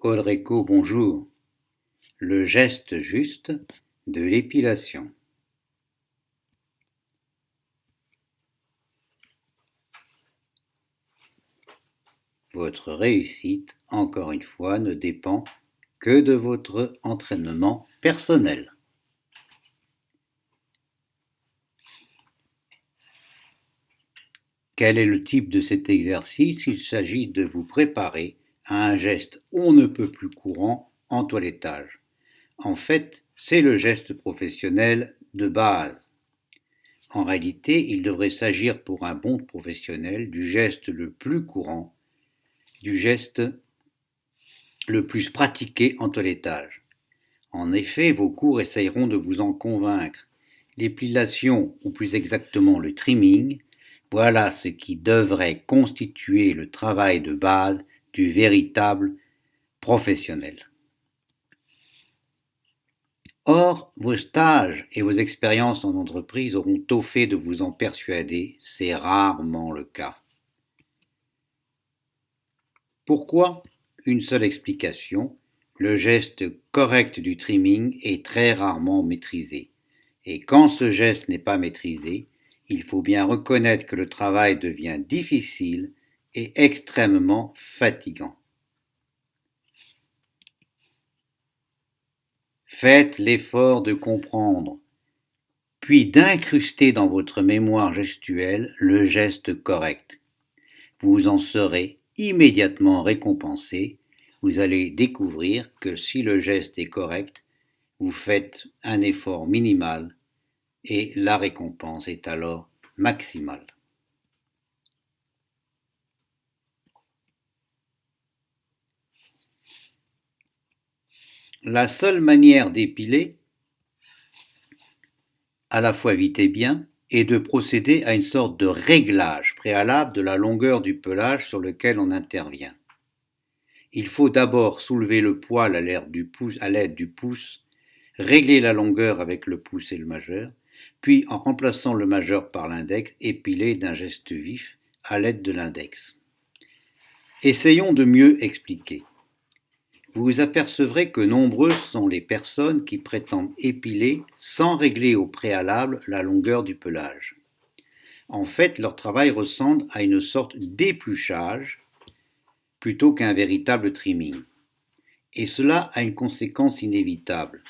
Audreco, bonjour. Le geste juste de l'épilation. Votre réussite, encore une fois, ne dépend que de votre entraînement personnel. Quel est le type de cet exercice? Il s'agit de vous préparer à un geste on ne peut plus courant en toilettage. En fait, c'est le geste professionnel de base. En réalité, il devrait s'agir pour un bon professionnel du geste le plus courant, du geste le plus pratiqué en toilettage. En effet, vos cours essayeront de vous en convaincre. L'épilation, ou plus exactement le trimming, voilà ce qui devrait constituer le travail de base du véritable professionnel. Or, vos stages et vos expériences en entreprise auront tôt fait de vous en persuader, c'est rarement le cas. Pourquoi? Une seule explication, le geste correct du trimming est très rarement maîtrisé. Et quand ce geste n'est pas maîtrisé, il faut bien reconnaître que le travail devient difficile et extrêmement fatigant. Faites l'effort de comprendre, puis d'incruster dans votre mémoire gestuelle le geste correct. Vous en serez immédiatement récompensé. Vous allez découvrir que si le geste est correct, vous faites un effort minimal et la récompense est alors maximale. La seule manière d'épiler, à la fois vite et bien, est de procéder à une sorte de réglage préalable de la longueur du pelage sur lequel on intervient. Il faut d'abord soulever le poil à l'aide du pouce, régler la longueur avec le pouce et le majeur, puis en remplaçant le majeur par l'index, épiler d'un geste vif à l'aide de l'index. Essayons de mieux expliquer. Vous vous apercevrez que nombreuses sont les personnes qui prétendent épiler sans régler au préalable la longueur du pelage. En fait, leur travail ressemble à une sorte d'épluchage plutôt qu'un véritable trimming. Et cela a une conséquence inévitable.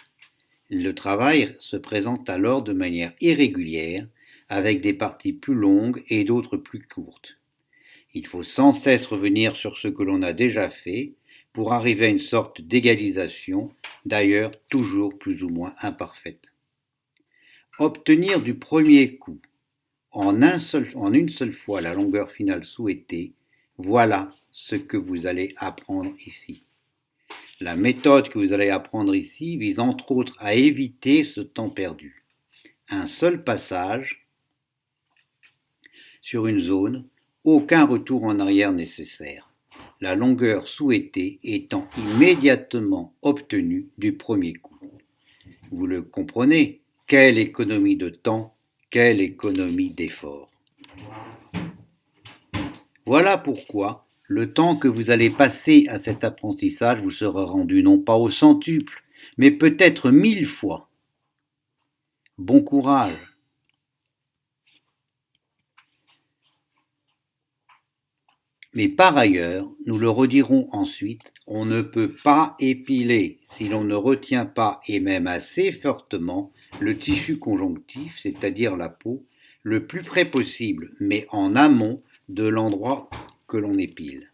Le travail se présente alors de manière irrégulière, avec des parties plus longues et d'autres plus courtes. Il faut sans cesse revenir sur ce que l'on a déjà fait pour arriver à une sorte d'égalisation, d'ailleurs toujours plus ou moins imparfaite. Obtenir du premier coup, en une seule fois, la longueur finale souhaitée, voilà ce que vous allez apprendre ici. La méthode que vous allez apprendre ici vise entre autres à éviter ce temps perdu. Un seul passage sur une zone, aucun retour en arrière nécessaire, la longueur souhaitée étant immédiatement obtenue du premier coup. Vous le comprenez, quelle économie de temps, quelle économie d'effort. Voilà pourquoi le temps que vous allez passer à cet apprentissage vous sera rendu non pas au centuple, mais peut-être 1000 fois. Bon courage. Mais par ailleurs, nous le redirons ensuite, on ne peut pas épiler si l'on ne retient pas, et même assez fortement, le tissu conjonctif, c'est-à-dire la peau, le plus près possible, mais en amont de l'endroit que l'on épile.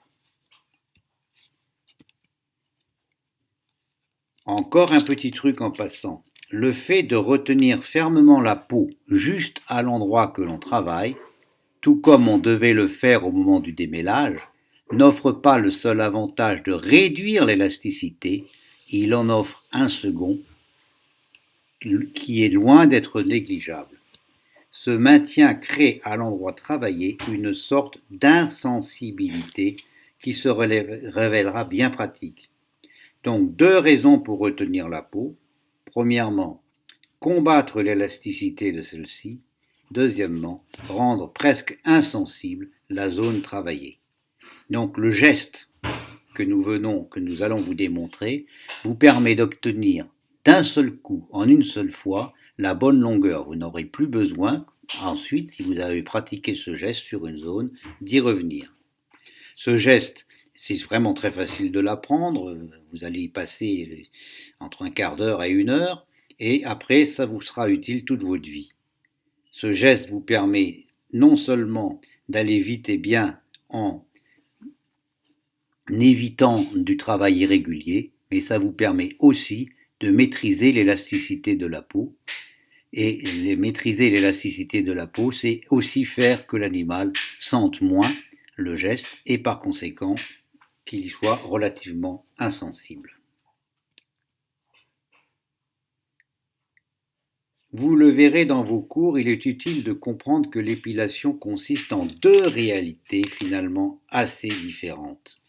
Encore un petit truc en passant. Le fait de retenir fermement la peau juste à l'endroit que l'on travaille, tout comme on devait le faire au moment du démêlage, n'offre pas le seul avantage de réduire l'élasticité, il en offre un second qui est loin d'être négligeable. Ce maintien crée à l'endroit travaillé une sorte d'insensibilité qui se révélera bien pratique. Donc, deux raisons pour retenir la peau. Premièrement, combattre l'élasticité de celle-ci. Deuxièmement, rendre presque insensible la zone travaillée. Donc, le geste que nous allons vous démontrer, vous permet d'obtenir d'un seul coup, en une seule fois, la bonne longueur. Vous n'aurez plus besoin, ensuite, si vous avez pratiqué ce geste sur une zone, d'y revenir. Ce geste, c'est vraiment très facile de l'apprendre. Vous allez y passer entre un quart d'heure et une heure, et après, ça vous sera utile toute votre vie. Ce geste vous permet non seulement d'aller vite et bien en évitant du travail irrégulier, mais ça vous permet aussi de maîtriser l'élasticité de la peau. Et maîtriser l'élasticité de la peau, c'est aussi faire que l'animal sente moins le geste et par conséquent qu'il y soit relativement insensible. Vous le verrez dans vos cours, il est utile de comprendre que l'épilation consiste en deux réalités finalement assez différentes.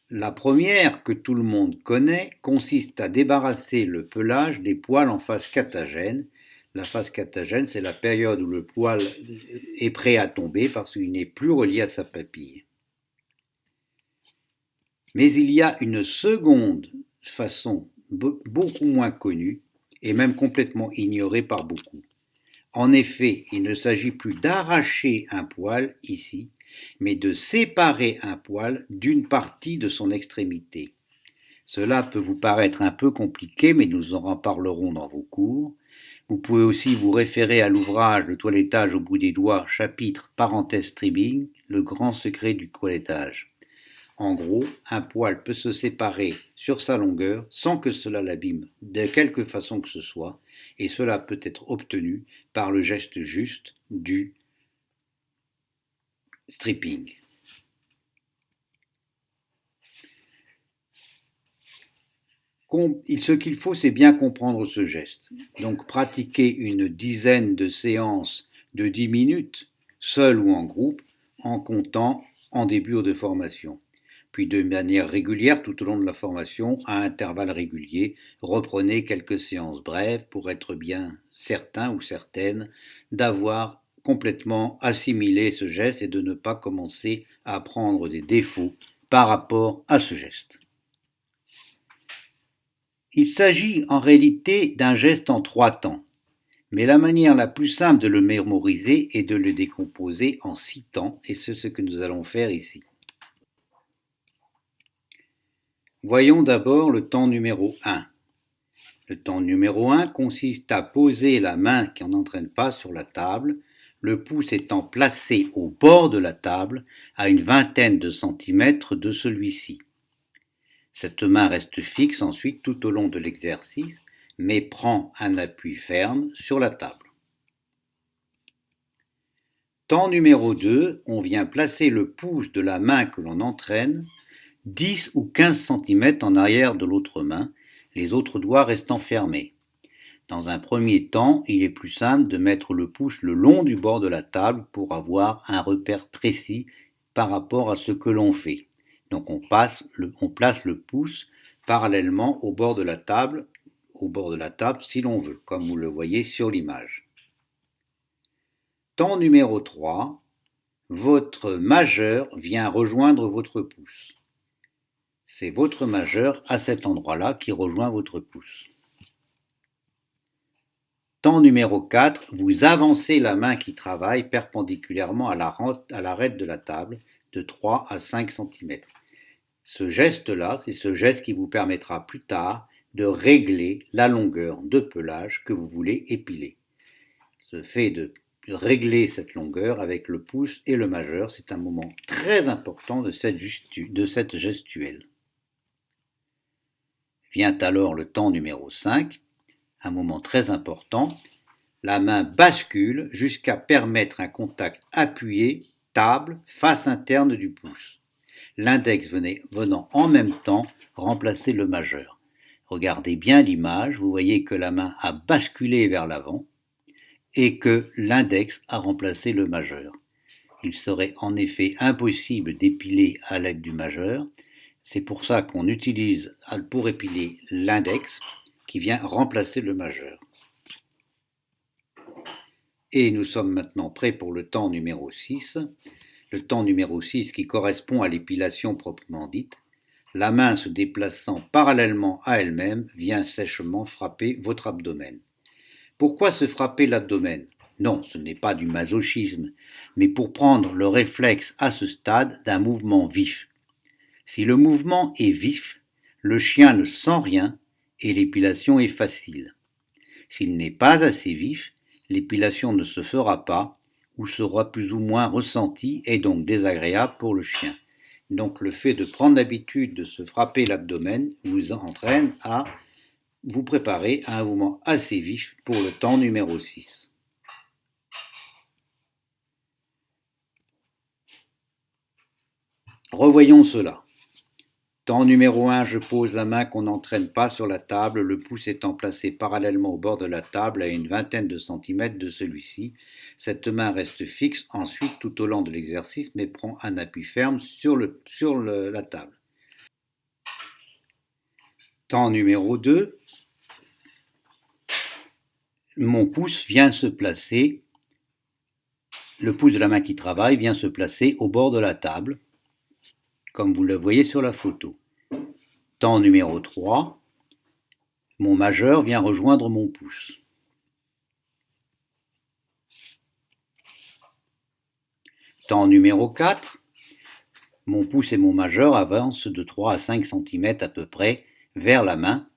La première, que tout le monde connaît, consiste à débarrasser le pelage des poils en phase catagène. La phase catagène, c'est la période où le poil est prêt à tomber parce qu'il n'est plus relié à sa papille. Mais il y a une seconde façon beaucoup moins connue et même complètement ignorée par beaucoup. En effet, il ne s'agit plus d'arracher un poil ici, mais de séparer un poil d'une partie de son extrémité. Cela peut vous paraître un peu compliqué, mais nous en reparlerons dans vos cours. Vous pouvez aussi vous référer à l'ouvrage Le toilettage au bout des doigts, chapitre parenthèse trimming, le grand secret du toilettage. En gros, un poil peut se séparer sur sa longueur sans que cela l'abîme de quelque façon que ce soit, et cela peut être obtenu par le geste juste du stripping. Ce qu'il faut, c'est bien comprendre ce geste. Donc pratiquer une dizaine de séances de 10 minutes, seul ou en groupe, en comptant en début de formation. Puis de manière régulière tout au long de la formation, à intervalles réguliers, reprenez quelques séances brèves pour être bien certain ou certaine d'avoir complètement assimilé ce geste et de ne pas commencer à prendre des défauts par rapport à ce geste. Il s'agit en réalité d'un geste en 3 temps, mais la manière la plus simple de le mémoriser est de le décomposer en 6 temps, et c'est ce que nous allons faire ici. Voyons d'abord le temps numéro 1. Le temps numéro 1 consiste à poser la main qui n'entraîne pas sur la table, le pouce étant placé au bord de la table, à une vingtaine de centimètres de celui-ci. Cette main reste fixe ensuite tout au long de l'exercice, mais prend un appui ferme sur la table. Temps numéro 2, on vient placer le pouce de la main que l'on entraîne 10 ou 15 cm en arrière de l'autre main, les autres doigts restant fermés. Dans un premier temps, il est plus simple de mettre le pouce le long du bord de la table pour avoir un repère précis par rapport à ce que l'on fait. Donc on place le pouce parallèlement au bord de la table si l'on veut, comme vous le voyez sur l'image. Temps numéro 3, votre majeur vient rejoindre votre pouce. C'est votre majeur à cet endroit-là qui rejoint votre pouce. Temps numéro 4, vous avancez la main qui travaille perpendiculairement à l'arête de la table de 3 à 5 cm. Ce geste-là, c'est ce geste qui vous permettra plus tard de régler la longueur de pelage que vous voulez épiler. Ce fait de régler cette longueur avec le pouce et le majeur, c'est un moment très important de cette gestuelle. Vient alors le temps numéro 5, un moment très important. La main bascule jusqu'à permettre un contact appuyé, table, face interne du pouce. L'index venant en même temps remplacer le majeur. Regardez bien l'image, vous voyez que la main a basculé vers l'avant et que l'index a remplacé le majeur. Il serait en effet impossible d'épiler à l'aide du majeur. C'est pour ça qu'on utilise pour épiler l'index qui vient remplacer le majeur. Et nous sommes maintenant prêts pour le temps numéro 6. le temps numéro 6 qui correspond à l'épilation proprement dite, la main se déplaçant parallèlement à elle-même vient sèchement frapper votre abdomen. Pourquoi se frapper l'abdomen? Non, ce n'est pas du masochisme, mais pour prendre le réflexe à ce stade d'un mouvement vif. Si le mouvement est vif, le chien ne sent rien et l'épilation est facile. S'il n'est pas assez vif, l'épilation ne se fera pas ou sera plus ou moins ressentie et donc désagréable pour le chien. Donc le fait de prendre l'habitude de se frapper l'abdomen vous entraîne à vous préparer à un mouvement assez vif pour le temps numéro 6. Revoyons cela. Temps numéro 1, je pose la main qu'on n'entraîne pas sur la table, le pouce étant placé parallèlement au bord de la table à une vingtaine de centimètres de celui-ci. Cette main reste fixe ensuite tout au long de l'exercice mais prend un appui ferme sur la table. Temps numéro 2, mon pouce vient se placer, le pouce de la main qui travaille vient se placer au bord de la table, comme vous le voyez sur la photo. Temps numéro 3, mon majeur vient rejoindre mon pouce. Temps numéro 4, mon pouce et mon majeur avancent de 3 à 5 cm à peu près vers la main.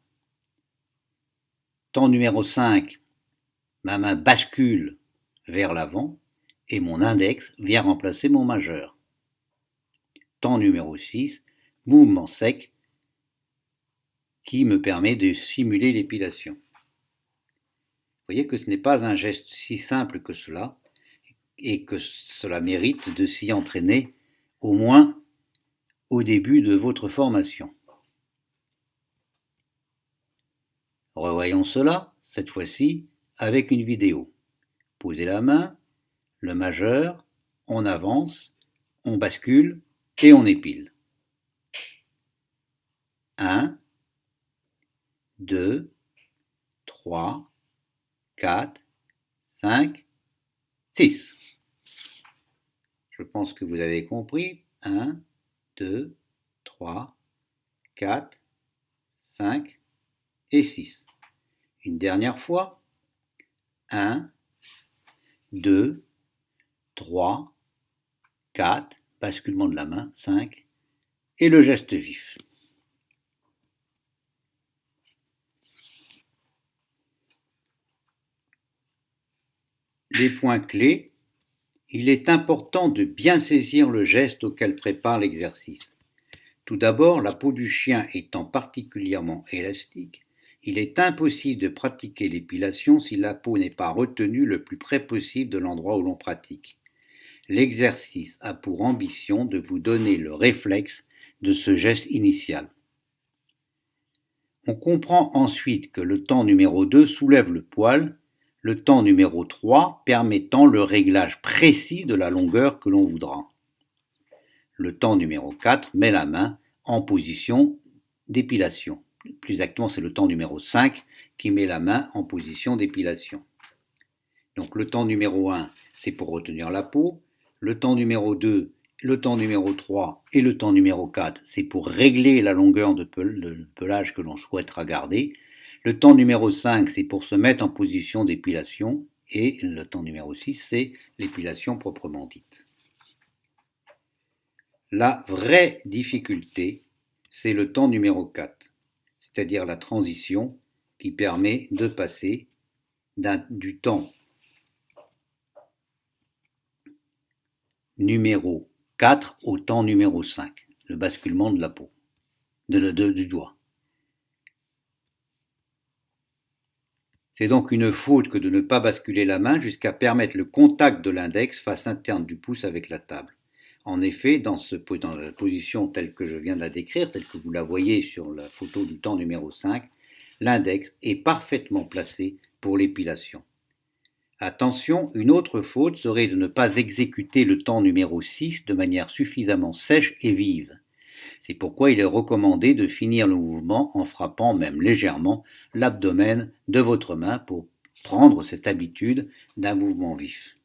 Temps numéro 5, ma main bascule vers l'avant et mon index vient remplacer mon majeur. Temps numéro 6, mouvement sec qui me permet de simuler l'épilation. Vous voyez que ce n'est pas un geste si simple que cela et que cela mérite de s'y entraîner au moins au début de votre formation. Revoyons cela, cette fois-ci, avec une vidéo. Posez la main, le majeur, on avance, on bascule et on épile. 1, 2, 3, 4, 5, 6. Je pense que vous avez compris. 1, 2, 3, 4, 5 et 6. Une dernière fois. 1, 2, 3, 4, basculement de la main, 5, et le geste vif. Les points clés. Il est important de bien saisir le geste auquel prépare l'exercice. Tout d'abord, la peau du chien étant particulièrement élastique, il est impossible de pratiquer l'épilation si la peau n'est pas retenue le plus près possible de l'endroit où l'on pratique. L'exercice a pour ambition de vous donner le réflexe de ce geste initial. On comprend ensuite que le temps numéro 2 soulève le poil, le temps numéro 3 permettant le réglage précis de la longueur que l'on voudra. Le temps numéro 4 met la main en position d'épilation. Plus exactement, c'est le temps numéro 5 qui met la main en position d'épilation. Donc le temps numéro 1, c'est pour retenir la peau. Le temps numéro 2, le temps numéro 3 et le temps numéro 4, c'est pour régler la longueur de pelage que l'on souhaitera garder. Le temps numéro 5, c'est pour se mettre en position d'épilation. Et le temps numéro 6, c'est l'épilation proprement dite. La vraie difficulté, c'est le temps numéro 4, c'est-à-dire la transition qui permet de passer du temps numéro 4 au temps numéro 5, le basculement de la peau, du doigt. C'est donc une faute que de ne pas basculer la main jusqu'à permettre le contact de l'index face interne du pouce avec la table. En effet, dans la position telle que je viens de la décrire, telle que vous la voyez sur la photo du temps numéro 5, l'index est parfaitement placé pour l'épilation. Attention, une autre faute serait de ne pas exécuter le temps numéro 6 de manière suffisamment sèche et vive. C'est pourquoi il est recommandé de finir le mouvement en frappant même légèrement l'abdomen de votre main pour prendre cette habitude d'un mouvement vif.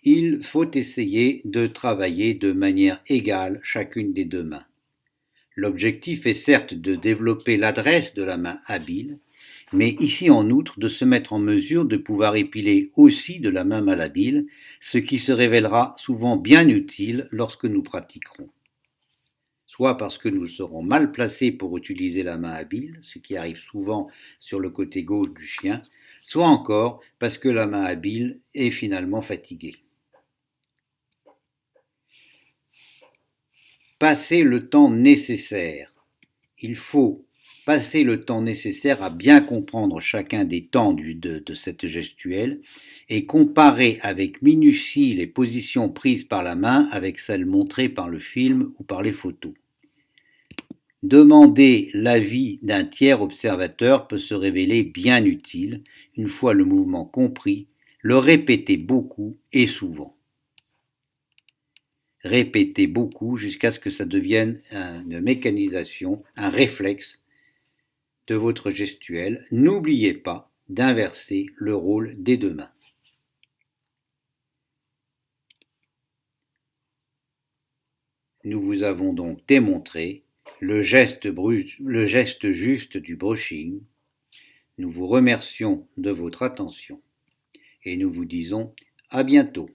Il faut essayer de travailler de manière égale chacune des deux mains. L'objectif est certes de développer l'adresse de la main habile, mais ici en outre de se mettre en mesure de pouvoir épiler aussi de la main malhabile, ce qui se révélera souvent bien utile lorsque nous pratiquerons. Soit parce que nous serons mal placés pour utiliser la main habile, ce qui arrive souvent sur le côté gauche du chien, soit encore parce que la main habile est finalement fatiguée. Passer le temps nécessaire. Il faut passer le temps nécessaire à bien comprendre chacun des temps de cette gestuelle et comparer avec minutie les positions prises par la main avec celles montrées par le film ou par les photos. Demander l'avis d'un tiers observateur peut se révéler bien utile, une fois le mouvement compris, le répéter beaucoup et souvent. Répétez beaucoup jusqu'à ce que ça devienne une mécanisation, un réflexe de votre gestuelle. N'oubliez pas d'inverser le rôle des deux mains. Nous vous avons donc démontré le geste juste du brushing. Nous vous remercions de votre attention et nous vous disons à bientôt.